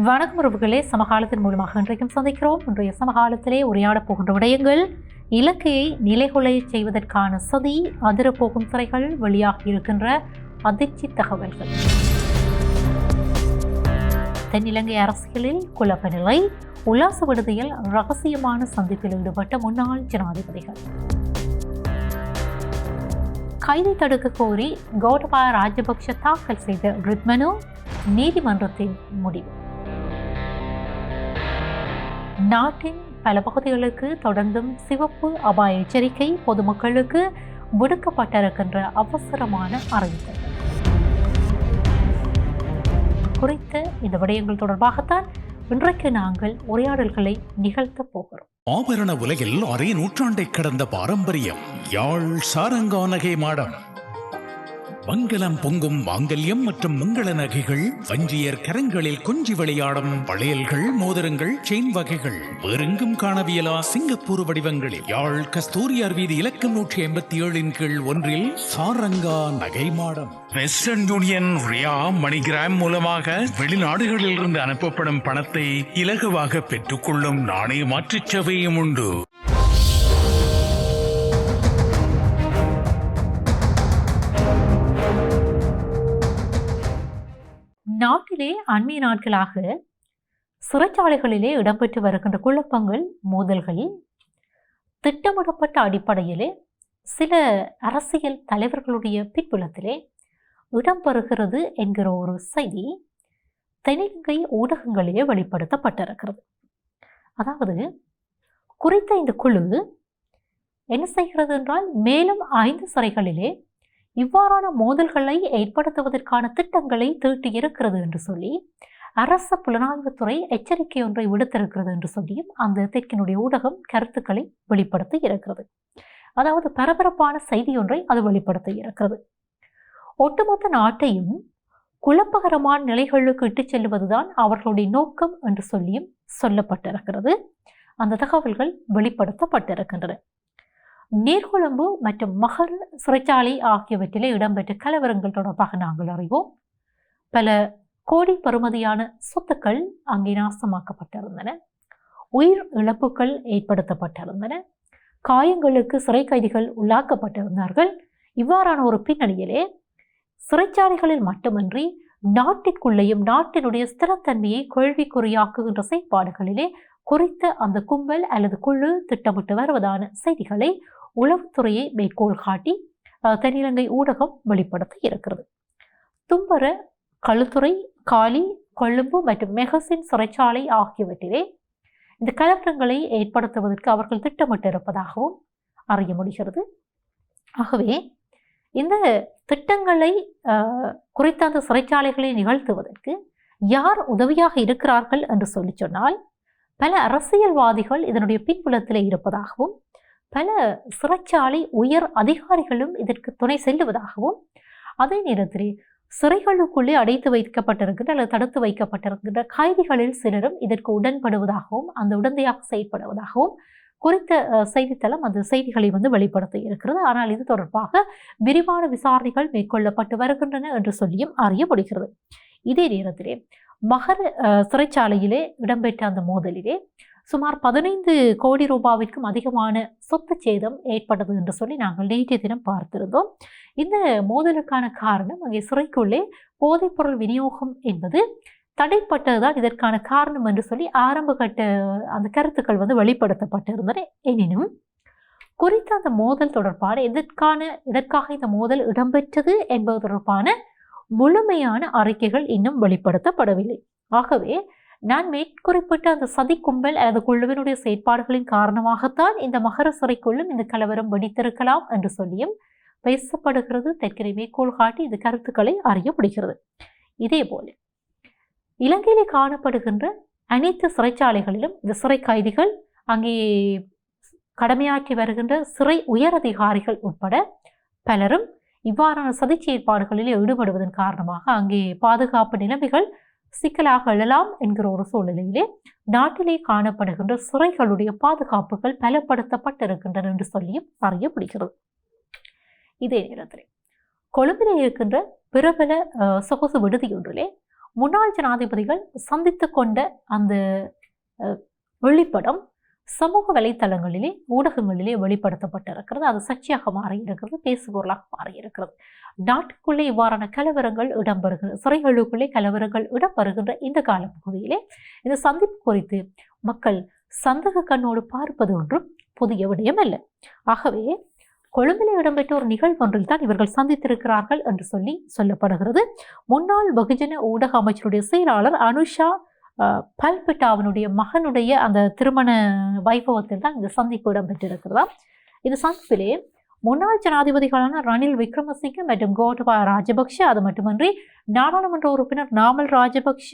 வணக்கம் உறவுகளே, சமகாலத்தின் மூலமாக இன்றைக்கும் சந்திக்கிறோம். இன்றைய சமகாலத்திலே உரையாடப் போகின்ற விடயங்கள் இலக்கையை நிலைகுலை செய்வதற்கான சதி, அதிரப்போகும் திரைகள், வெளியாகி இருக்கின்ற அதிர்ச்சி தகவல்கள், தென்னிலங்கை அரசியலில் குழப்ப நிலை, உல்லாச விடுதியில் ரகசியமான சந்திப்பில் ஈடுபட்ட முன்னாள் ஜனாதிபதிகள், கைதை தடுக்க கோரி கோட்டபாய ராஜபக்ஷ தாக்கல் செய்த ரிட் மனு, நீதிமன்றத்தின் முடிவு. நாட்டின் பல பகுதிகளுக்கு தொடர்ந்தும் சிவப்பு அபாய எச்சரிக்கை, பொதுமக்களுக்கு விடுக்கப்பட்டிருக்கின்ற அவசரமான அறிவித்தல் குறித்த இந்த விடயங்கள் தொடர்பாகத்தான் இன்றைக்கு நாங்கள் உரையாடல்களை நிகழ்த்த போகிறோம். ஆபரண உலகில் அரை நூற்றாண்டை கடந்த பாரம்பரியம் யாழ் சாரங்கா நகை மாடம். மங்களம் பொங்கும் மாங்கல்யம் மற்றும் மங்கள நகைகள், வஞ்சியர் கரங்களில் கொஞ்சி விளையாடும் வளையல்கள், மோதிரங்கள், செயின் வகைகள், வேறெங்கும் காணவியலா சிங்கப்பூர் வடிவங்களில் யாழ் கஸ்தூரியார் வீதி இலக்கம் 187 கீழ் 1 சாரங்கா நகை மாடம். வெஸ்டர்ன் யூனியன், ரியா, மணிகிராம் மூலமாக வெளிநாடுகளில் இருந்து அனுப்பப்படும் பணத்தை இலகுவாக பெற்றுக்கொள்ளும் நாணய மாற்றுச் சேவையும் உண்டு. நாட்டிலே அண்மைய நாட்களாக சிறைச்சாலைகளிலே இடம்பெற்று வருகின்ற குழப்பங்கள், மோதல்கள் திட்டமிடப்பட்ட அடிப்படையிலே சில அரசியல் தலைவர்களுடைய பின்புலத்திலே இடம்பெறுகிறது என்கிற ஒரு செய்தி தென்னிலங்கை ஊடகங்களிலே வெளிப்படுத்தப்பட்டிருக்கிறது. அதாவது குறித்த இந்த குழு என்ன செய்கிறது என்றால், மேலும் 5 சிறைகளிலே இவ்வாறான மோதல்களை ஏற்படுத்துவதற்கான திட்டங்களை தீட்டியிருக்கிறது என்று சொல்லி அரச புலனாய்வுத்துறை எச்சரிக்கை ஒன்றை விடுத்திருக்கிறது என்று சொல்லியும் அந்த தெற்கினுடைய ஊடகம் கருத்துக்களை வெளிப்படுத்தி இருக்கிறது. அதாவது பரபரப்பான செய்தி ஒன்றை அது வெளிப்படுத்தி இருக்கிறது. ஒட்டுமொத்த நாட்டையும் குழப்பகரமான நிலைகளுக்கு இட்டுச் செல்வதுதான் அவர்களுடைய நோக்கம் என்று சொல்லியும் சொல்லப்பட்டிருக்கிறது. அந்த தகவல்கள் வெளிப்படுத்தப்பட்டிருக்கின்றன. நீர்கொழும்பு மற்றும் மகர் சிறைச்சாலை ஆகியவற்றிலே இடம்பெற்ற கலவரங்கள் தொடர்பாக நாங்கள் அறிவோம். பல கோடி பெறுமதியான சொத்துக்கள் அங்கே நாசமாக்கப்பட்டிருந்தன, உயிர் இழப்புகள் ஏற்படுத்தப்பட்டிருந்தன, காயங்களுக்கு சிறை கைதிகள் உள்ளாக்கப்பட்டிருந்தார்கள். இவ்வாறான ஒரு பின்னணியிலே சிறைச்சாலைகளில் மட்டுமின்றி நாட்டிற்குள்ளேயும் நாட்டினுடைய ஸ்திரத்தன்மையை கேள்விக்குறியாக்குகின்ற செயற்பாடுகளிலே குறித்த அந்த கும்பல் அல்லது குழு திட்டமிட்டு வருவதான செய்திகளை உளவுத்துறையை மேற்கோள் காட்டி தென்னிலங்கை ஊடகம் வெளிப்படுத்தி இருக்கிறது. தும்பர, களுத்துறை, காலி, கொழும்பு மற்றும் மெகசின் சிறைச்சாலை ஆகியவற்றிலே இந்த கலவரங்களை ஏற்படுத்துவதற்கு அவர்கள் திட்டமிட்டிருப்பதாகவும் அறிய முடிகிறது. ஆகவே இந்த திட்டங்களை குறித்த அந்த சிறைச்சாலைகளை நிகழ்த்துவதற்கு யார் உதவியாக இருக்கிறார்கள் என்று சொல்லி சொன்னால், பல அரசியல்வாதிகள் இதனுடைய பின்புலத்திலே இருப்பதாகவும், பல சிறைச்சாலை உயர் அதிகாரிகளும் இதற்கு துணை செல்லுவதாகவும், அதே நேரத்திலே சிறைகளுக்குள்ளே அடைத்து வைக்கப்பட்டிருக்கின்ற அல்லது தடுத்து வைக்கப்பட்டிருக்கின்ற கைதிகளில் சிலரும் இதற்கு உடன்படுவதாகவும் அந்த உடந்தையாக செயற்படுவதாகவும் குறித்த செய்தித்தளம் அந்த செய்திகளை வெளிப்படுத்தி இருக்கிறது. ஆனால் இது தொடர்பாக விரிவான விசாரணைகள் மேற்கொள்ளப்பட்டு வருகின்றன என்று சொல்லியும் அறிய முடிகிறது. இதே நேரத்திலே மகர சிறைச்சாலையிலே இடம்பெற்ற அந்த மோதலிலே சுமார் 15 கோடி ரூபாவிற்கும் அதிகமான சொத்து சேதம் ஏற்பட்டது என்று சொல்லி நாங்கள் நேற்றைய தினம் பார்த்திருந்தோம். இந்த மோதலுக்கான காரணம் அங்கே சிறைக்குள்ளே போதைப்பொருள் விநியோகம் என்பது தடைப்பட்டதுதான் இதற்கான காரணம் என்று சொல்லி ஆரம்ப கட்ட அந்த கருத்துக்கள் வெளிப்படுத்தப்பட்டிருந்தன. எனினும் குறித்த அந்த மோதல் தொடர்பான எதற்காக இந்த மோதல் இடம்பெற்றது என்பது தொடர்பான முழுமையான அறிக்கைகள் இன்னும் வெளிப்படுத்தப்படவில்லை. ஆகவே நான் மேற்குறிப்பிட்ட அந்த சதி கும்பல் அல்லது குழுவினுடைய செயற்பாடுகளின் காரணமாகத்தான் இந்த மகர சிறைக்குள்ளும் இந்த கலவரம் வெடித்திருக்கலாம் என்று சொல்லியும் பேசப்படுகிறது. தெற்கரை மேற்கோள் காட்டி இந்த கருத்துக்களை அறிய முடிகிறது. இதே போல இலங்கையிலே காணப்படுகின்ற அனைத்து சிறைச்சாலைகளிலும் இந்த சிறை கைதிகள், அங்கே கடமையாற்றி வருகின்ற சிறை உயரதிகாரிகள் உட்பட பலரும் இவ்வாறான சதி செயற்பாடுகளில் ஈடுபடுவதன் காரணமாக அங்கே பாதுகாப்பு நிலைமைகள் சிக்கலாக எழலாம் என்கிற ஒரு சூழ்நிலையிலே நாட்டிலே காணப்படுகின்ற சிறைகளுடைய பாதுகாப்புகள் பலப்படுத்தப்பட்டிருக்கின்றன என்று சொல்லியும் அறிய முடிகிறது. இதே நேரத்தில் கொழும்பிலே இருக்கின்ற பிரபல சொகுசு விடுதியொன்றிலே முன்னாள் ஜனாதிபதிகள் சந்தித்து கொண்ட அந்த வெளிப்படம் சமூக வலைத்தளங்களிலே ஊடகங்களிலே வெளிப்படுத்தப்பட்டிருக்கிறது. அது சர்ச்சையாக மாறியிருக்கிறது, பேசுபொருளாக மாறியிருக்கிறது. நாட்டுக்குள்ளே இவ்வாறான கலவரங்கள் இடம்பெறுகின்ற, சிறைகளுக்குள்ளே கலவரங்கள் இடம்பெறுகின்ற இந்த காலப்பகுதியிலே இந்த சந்திப்பு குறித்து மக்கள் சந்தேக கண்ணோடு பார்ப்பது ஒன்றும் புதிய விடயம் அல்ல. ஆகவே கொழும்பிலே இடம்பெற்ற ஒரு நிகழ்வொன்றில் தான் இவர்கள் சந்தித்திருக்கிறார்கள் என்று சொல்லப்படுகிறது. முன்னாள் வெகுஜன ஊடக அமைச்சருடைய செயலாளர் அனுஷா பல்பிட்டாவினுடைய மகனுடைய அந்த திருமண வைபவத்தில் தான் இந்த சந்திப்பு இடம்பெற்றிருக்கிறதா. இந்த சந்திப்பிலே முன்னாள் ஜனாதிபதிகளான ரணில் விக்ரமசிங்க மற்றும் கோட்டபாய ராஜபக்ஷ, அது மட்டுமன்றி நாடாளுமன்ற உறுப்பினர் நாமல் ராஜபக்ஷ,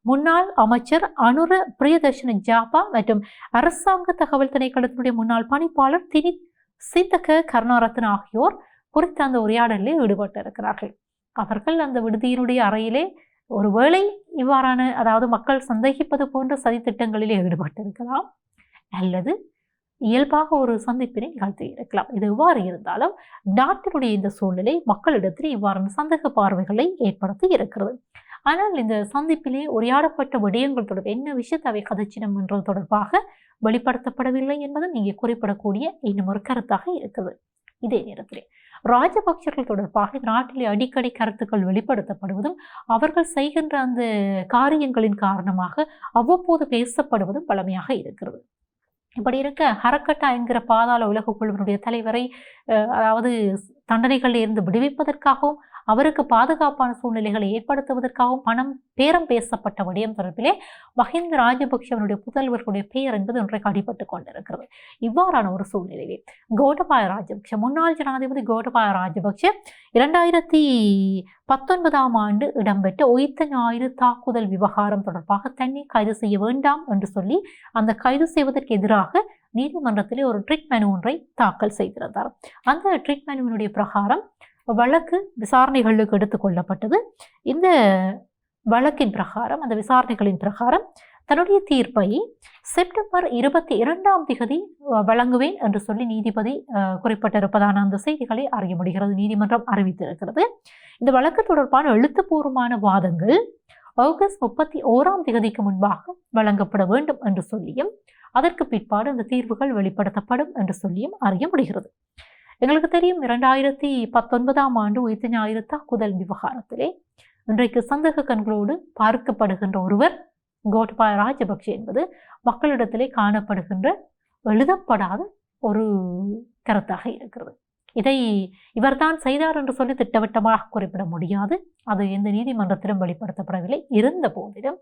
முன்னாள் அமைச்சர் அனுர பிரியதர்ஷன ஜாபா மற்றும் அரசாங்க தகவல் திணைக்களத்தினுடைய முன்னாள் பணிப்பாளர் தினித் சீதக கருணாரத்ன ஆகியோர் குறித்த அந்த உரையாடலில் ஈடுபட்டிருக்கிறார்கள். அவர்கள் அந்த விடுதியினுடைய அறையிலே ஒருவேளை இவ்வாறான, அதாவது மக்கள் சந்தேகிப்பது போன்ற சதித்திட்டங்களிலே ஈடுபட்டிருக்கலாம், அல்லது இயல்பாக ஒரு சந்திப்பினை நிகழ்த்தி இருக்கலாம். இது எவ்வாறு இருந்தாலும் நாட்டினுடைய இந்த சூழ்நிலை மக்களிடத்தில் இவ்வாறான சந்தேக பார்வைகளை ஏற்படுத்தி இருக்கிறது. ஆனால் இந்த சந்திப்பிலே உரையாடப்பட்ட விடயங்கள் தொடர்பு என்ன விஷயத்தை அவை கதைச்சினம் என்றது தொடர்பாக வெளிப்படுத்தப்படவில்லை என்பதும் இங்கே குறிப்பிடக்கூடிய இன்னும் ஒரு கருத்தாக இருக்குது. இதே நேரத்திலே ராஜபக்சர்கள் தொடர்பாக நாட்டிலே அடிக்கடி கருத்துக்கள் வெளிப்படுத்தப்படுவதும் அவர்கள் செய்கின்ற அந்த காரியங்களின் காரணமாக அவ்வப்போது பேசப்படுவதும் பழமையாக இருக்கிறது. இப்படி இருக்க ஹரக்கட்டா என்கிற பாதாள உலக குழுவினுடைய தலைவரை அதாவது தண்டனைகளில் இருந்து விடுவிப்பதற்காகவும் அவருக்கு பாதுகாப்பான சூழ்நிலைகளை ஏற்படுத்துவதற்காகவும் பணம் பேரம் பேசப்பட்ட விடயம் தொடர்பிலே மஹிந்த ராஜபக்ஷவனுடைய புதல்வர்களுடைய பெயர் என்பது இன்றைக்கு அடிபட்டு கொண்டிருக்கிறது. இவ்வாறான ஒரு சூழ்நிலையிலே கோட்டபாய ராஜபக்ஷ, முன்னாள் ஜனாதிபதி கோட்டபாய ராஜபக்ஷ 2019 ஆண்டு இடம்பெற்ற உயிர்த்த ஞாயிறு தாக்குதல் விவகாரம் தொடர்பாக தன்னை கைது செய்ய வேண்டாம் என்று சொல்லி அந்த கைது செய்வதற்கு எதிராக நீதிமன்றத்திலே ஒரு ட்ரிட் மெனு ஒன்றை தாக்கல் செய்திருந்தார். அந்த ட்ரிட் மெனுவினுடைய பிரகாரம் வழக்கு விசாரணைகளுக்கு எடுத்துக் கொள்ளப்பட்டது. இந்த வழக்கின் பிரகாரம், அந்த விசாரணைகளின் பிரகாரம் தன்னுடைய தீர்ப்பை செப்டம்பர் 22 வழங்குவேன் என்று சொல்லி நீதிபதி குறிப்பிட்டிருப்பதான அந்த செய்திகளை அறிய முடிகிறது. நீதிமன்றம் அறிவித்திருக்கிறது. இந்த வழக்கு தொடர்பான எழுத்துப்பூர்வமான வாதங்கள் ஆகஸ்ட் 31 முன்பாக வழங்கப்பட வேண்டும் என்று சொல்லியும் அதற்கு பிற்பாடு அந்த தீர்வுகள் வெளிப்படுத்தப்படும் என்று சொல்லியும் அறிய முடிகிறது. எங்களுக்கு தெரியும் 2019 ஆண்டு உயிர்த்த ஞாயிறு தாக்குதல் விவகாரத்திலே இன்றைக்கு சந்தேக கண்களோடு பார்க்கப்படுகின்ற ஒருவர் கோட்டபாய ராஜபக்ஷ என்பது மக்களிடத்திலே காணப்படுகின்ற எழுதப்படாத ஒரு கருத்தாக இருக்கிறது. இதை இவர்தான் செய்தார் என்று சொல்லி திட்டவட்டமாக குறிப்பிட முடியாது. அது எந்த நீதிமன்றத்திலும் வெளிப்படுத்தப்படவில்லை. இருந்த போதிலும்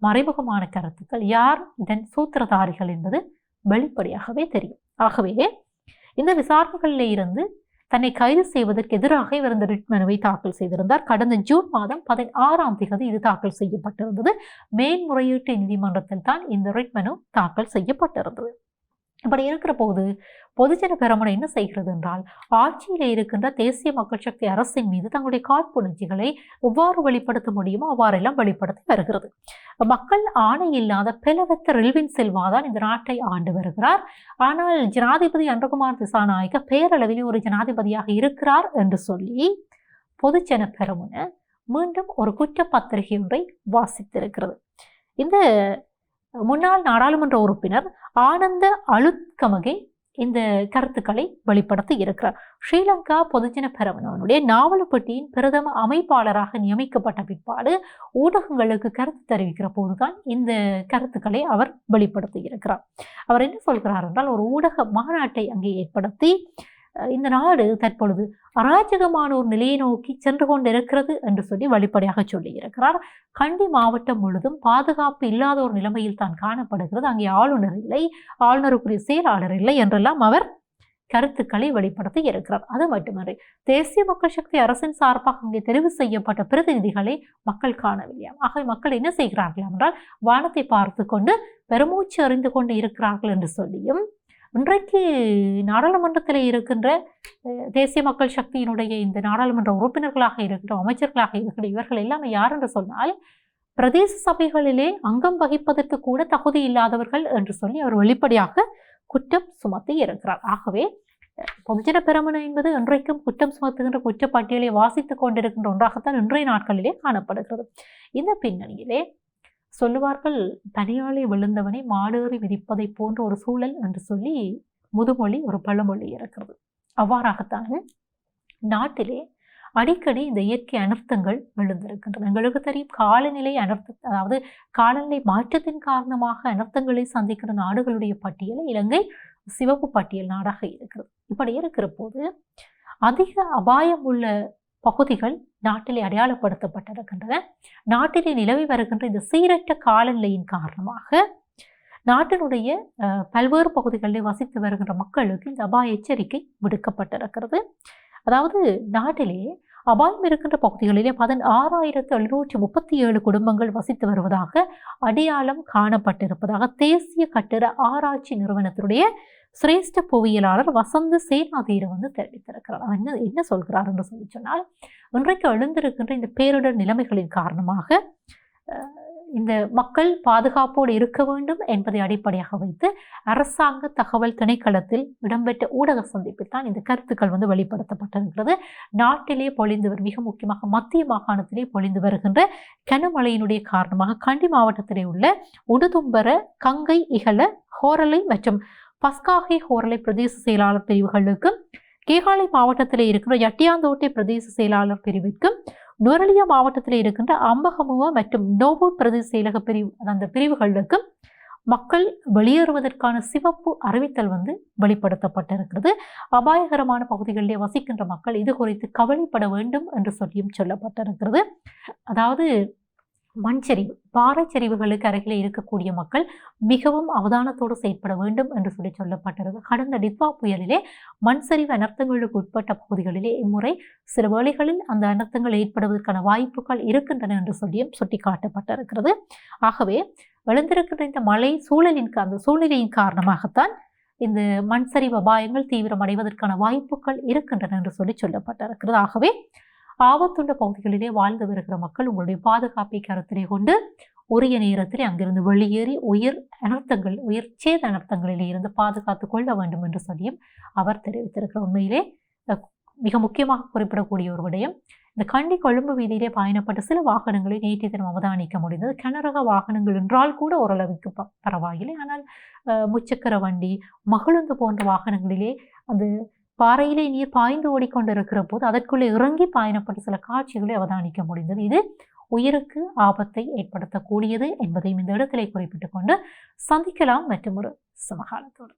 மறைமுகமான கருத்துக்கள், யார் இதன் சூத்திரதாரிகள் என்பது வெளிப்படையாகவே தெரியும். ஆகவே இந்த விசாரணைகளிலே இருந்து தன்னை கைது செய்வதற்கு எதிராக இவர் இந்த ரிட் மனுவை தாக்கல் செய்திருந்தார். கடந்த ஜூன் மாதம் 16 இது தாக்கல் செய்யப்பட்டிருந்தது. மேன்முறையீட்டு நீதிமன்றத்தில் தான் இந்த ரிட் மனு தாக்கல் செய்யப்பட்டிருந்தது. இப்படி இருக்கிற போது பொதுஜன பெரமுன என்ன செய்கிறது என்றால், ஆட்சியில் இருக்கின்ற தேசிய மக்கள் சக்தி அரசின் மீது தங்களுடைய காழ்ப்புணர்ச்சிகளை எவ்வாறு வெளிப்படுத்த முடியுமோ அவ்வாறெல்லாம் வெளிப்படுத்தி வருகிறது. மக்கள் ஆணை இல்லாத பிளவத்த ரில்வின் செல்வாதான் இந்த நாட்டை ஆண்டு வருகிறார். ஆனால் ஜனாதிபதி அன்றகுமார் திசாநாயக்க பேரளவில் ஒரு ஜனாதிபதியாக இருக்கிறார் என்று சொல்லி பொதுஜன பெரமுன மீண்டும் ஒரு குற்றப்பத்திரிகை ஒன்றை வாசித்திருக்கிறது. இந்த முன்னாள் நாடாளுமன்ற உறுப்பினர் ஆனந்த அலுத்கமகே இந்த கருத்துக்களை வெளிப்படுத்தி இருக்கிறார். ஸ்ரீலங்கா பொதுஜன பெரமுனவனுடைய நாவலப்பட்டியின் பிரதம அமைப்பாளராக நியமிக்கப்பட்ட பிற்பாடு ஊடகங்களுக்கு கருத்து தெரிவிக்கிற போதுதான் இந்த கருத்துக்களை அவர் வெளிப்படுத்தி இருக்கிறார். அவர் என்ன சொல்கிறார் என்றால், ஒரு ஊடக மாநாட்டை அங்கே ஏற்படுத்தி இந்த நாடு தற்பொழுது அராஜகமான ஒரு நிலையை நோக்கி சென்று கொண்டிருக்கிறது என்று சொல்லி வெளிப்படையாக சொல்லி இருக்கிறார். கண்டி மாவட்டம் முழுதும் பாதுகாப்பு இல்லாத ஒரு நிலைமையில் தான் காணப்படுகிறது. அங்கே ஆளுநர் இல்லை, ஆளுநருக்குரிய செயலாளர் இல்லை என்றெல்லாம் அவர் கருத்துக்களை வெளிப்படுத்தி இருக்கிறார். அது மட்டுமன்றி தேசிய மக்கள் சக்தி அரசின் சார்பாக அங்கே தெரிவு செய்யப்பட்ட பிரதிநிதிகளை மக்கள் காணவில்லையாம். ஆகவே மக்கள் என்ன செய்கிறார்கள் என்றால், வானத்தை பார்த்து கொண்டு பெருமூச்சு அறிந்து கொண்டு இருக்கிறார்கள் என்று சொல்லியும், இன்றைக்கு நாடாளுமன்றத்தில் இருக்கின்ற தேசிய மக்கள் சக்தியினுடைய இந்த நாடாளுமன்ற உறுப்பினர்களாக இருக்கின்ற அமைச்சர்களாக இருக்கின்ற இவர்கள் எல்லாமே யார் என்று சொன்னால், பிரதேச சபைகளிலே அங்கம் வகிப்பதற்கு கூட தகுதி இல்லாதவர்கள் என்று சொல்லி அவர் வெளிப்படையாக குற்றம் சுமத்தி இருக்கிறார். ஆகவே பொதுஜன பெரமுன என்பது இன்றைக்கும் குற்றம் சுமத்துகின்ற குற்றப்பட்டியலை வாசித்துக் கொண்டிருக்கின்ற ஒன்றாகத்தான் இன்றைய நாட்களிலே காணப்படுகிறது. இந்த பின்னணியிலே சொல்லுவார்கள், பனியாலே விழுந்தவனை மாடேறி விதிப்பதை போன்ற ஒரு சூழல் என்று சொல்லி முதுமொழி ஒரு பழமொழி இருக்கிறது. அவ்வாறாகத்தான் நாட்டிலே அடிக்கடி இந்த இயற்கை அனர்த்தங்கள் விழுந்திருக்கின்றன. எங்களுக்கு தெரியும், காலநிலை அதாவது காலநிலை மாற்றத்தின் காரணமாக அனர்த்தங்களை சந்திக்கிற நாடுகளுடைய பட்டியலை இலங்கை சிவப்பு பட்டியல் நாடாக இருக்கிறது. இப்படி இருக்கிற போது அதிக அபாயம் உள்ள பகுதிகள் நாட்டிலே அடையாளப்படுத்தப்பட்டிருக்கின்றன. நாட்டிலே நிலவி வருகின்ற இந்த சீரற்ற காலநிலையின் காரணமாக நாட்டினுடைய பல்வேறு பகுதிகளில் வசித்து வருகின்ற மக்களுக்கு இந்த அபாய எச்சரிக்கை விடுக்கப்பட்டிருக்கிறது. அதாவது நாட்டிலே அபாயம் இருக்கின்ற பகுதிகளிலே 16,737 குடும்பங்கள் வசித்து வருவதாக அடையாளம் காணப்பட்டிருப்பதாக தேசிய கட்டிட ஆராய்ச்சி நிறுவனத்தினுடைய சிரேஷ்ட புவியியலாளர் வசந்த சேனாதீர தெரிவித்திருக்கிறார். என்ன சொல்கிறார் என்று சொல்லி சொன்னால், இன்றைக்கு எழுந்திருக்கின்ற இந்த பேரிடர் நிலைமைகளின் காரணமாக இந்த மக்கள் பாதுகாப்போடு இருக்க வேண்டும் என்பதை அடிப்படையாக வைத்து அரசாங்க தகவல் திணைக்களத்தில் இடம்பெற்ற ஊடக சந்திப்பில் தான் இந்த கருத்துக்கள் வெளிப்படுத்தப்பட்டிருக்கிறது. நாட்டிலே பொழிந்து மிக முக்கியமாக மத்திய மாகாணத்திலே பொழிந்து வருகின்ற கனமழையினுடைய காரணமாக கண்டி மாவட்டத்திலே உள்ள உடுதும்பர, கங்கை, இகல, ஹோரலை மற்றும் பஸ்காகை ஹோரலை பிரதேச செயலாளர் பிரிவுகளுக்கும், கேகாலை மாவட்டத்திலே இருக்கிற யட்டியாந்தோட்டை பிரதேச செயலாளர் பிரிவிற்கும், நுவரெலியா மாவட்டத்தில் இருக்கின்ற அம்பகமுவ மற்றும் நோபூட் பிரதேச செயலக பிரிவு அந்த பிரிவுகளுக்கும் மக்கள் வெளியேறுவதற்கான சிவப்பு அறிவித்தல் வெளிப்படுத்தப்பட்டிருக்கிறது. அபாயகரமான பகுதிகளிலே வசிக்கின்ற மக்கள் இது குறித்து கவலைப்பட வேண்டும் என்று சொல்லியும் சொல்லப்பட்டிருக்கிறது. அதாவது மண்சரிவு, பாறைச்சரிவுகளுக்கு அருகிலே இருக்கக்கூடிய மக்கள் மிகவும் அவதானத்தோடு செயற்பட வேண்டும் என்று சொல்லப்பட்டிருக்கு. கடந்த டித்வா புயலிலே மண் சரிவு அனர்த்தங்களுக்கு உட்பட்ட பகுதிகளிலே இம்முறை சில வேளைகளில் அந்த அனர்த்தங்கள் ஏற்படுவதற்கான வாய்ப்புகள் இருக்கின்றன என்று சொல்லியும் சுட்டிக்காட்டப்பட்டிருக்கிறது. ஆகவே எழுந்திருக்கின்ற இந்த மழை சூழ்நிலையின் காரணமாகத்தான் இந்த மண் சரிவு அபாயங்கள் தீவிரமடைவதற்கான வாய்ப்புகள் இருக்கின்றன என்று சொல்லப்பட்டிருக்கிறது. ஆகவே ஆபத்துள்ள பகுதிகளிலே வாழ்ந்து வருகிற மக்கள் உங்களுடைய பாதுகாப்பை கருத்திலே கொண்டு உரிய நேரத்திலே அங்கிருந்து வெளியேறி உயிர் சேத அனர்த்தங்களிலே இருந்து பாதுகாத்துக் கொள்ள வேண்டும் என்று சொல்லியும் அவர் தெரிவித்திருக்கிற உண்மையிலே மிக முக்கியமாக குறிப்பிடக்கூடிய ஒரு விடயம், இந்த கண்டி கொழும்பு வீதியிலே பயணப்பட்ட சில வாகனங்களை நேற்றைய தினம் அவதானிக்க முடிந்தது. கனரக வாகனங்கள் என்றால் கூட ஓரளவுக்கு பரவாயில்லை. ஆனால் முச்சக்கர வண்டி, மகிழுந்து போன்ற வாகனங்களிலே அந்த பாறையிலே நீர் பாய்ந்து ஓடிக்கொண்டிருக்கிற போது அதற்குள்ளே இறங்கி பயணப்பட்ட சில காட்சிகளை அவதானிக்க முடிந்தது. இது உயிருக்கு ஆபத்தை ஏற்படுத்தக்கூடியது என்பதையும் இந்த இடத்திலே குறிப்பிட்டுக் கொண்டு சந்திக்கலாம் மற்றும் ஒரு சமகாலத்தோடு.